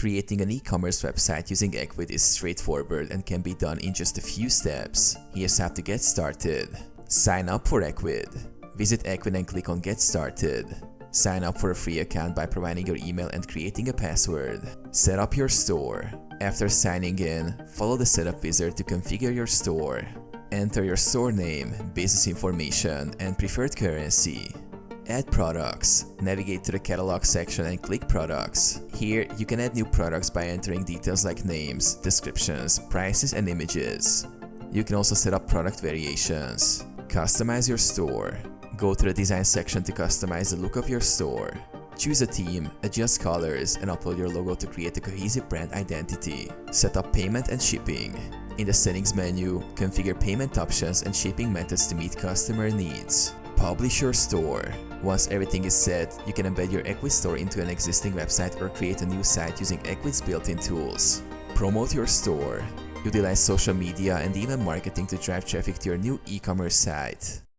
Creating an e-commerce website using Ecwid is straightforward and can be done in just a few steps. Here's how to get started. Sign up for Ecwid. Visit Ecwid and click on Get Started. Sign up for a free account by providing your email and creating a password. Set up your store. After signing in, follow the setup wizard to configure your store. Enter your store name, business information, and preferred currency. Add products. Navigate to the catalog section and click products. Here, you can add new products by entering details like names, descriptions, prices, and images. You can also set up product variations. Customize your store. Go to the design section to customize the look of your store. Choose a theme, adjust colors, and upload your logo to create a cohesive brand identity. Set up payment and shipping. In the settings menu, configure payment options and shipping methods to meet customer needs. Publish your store. Once everything is set, you can embed your Ecwid store into an existing website or create a new site using Ecwid's built-in tools. Promote your store. Utilize social media and email marketing to drive traffic to your new e-commerce site.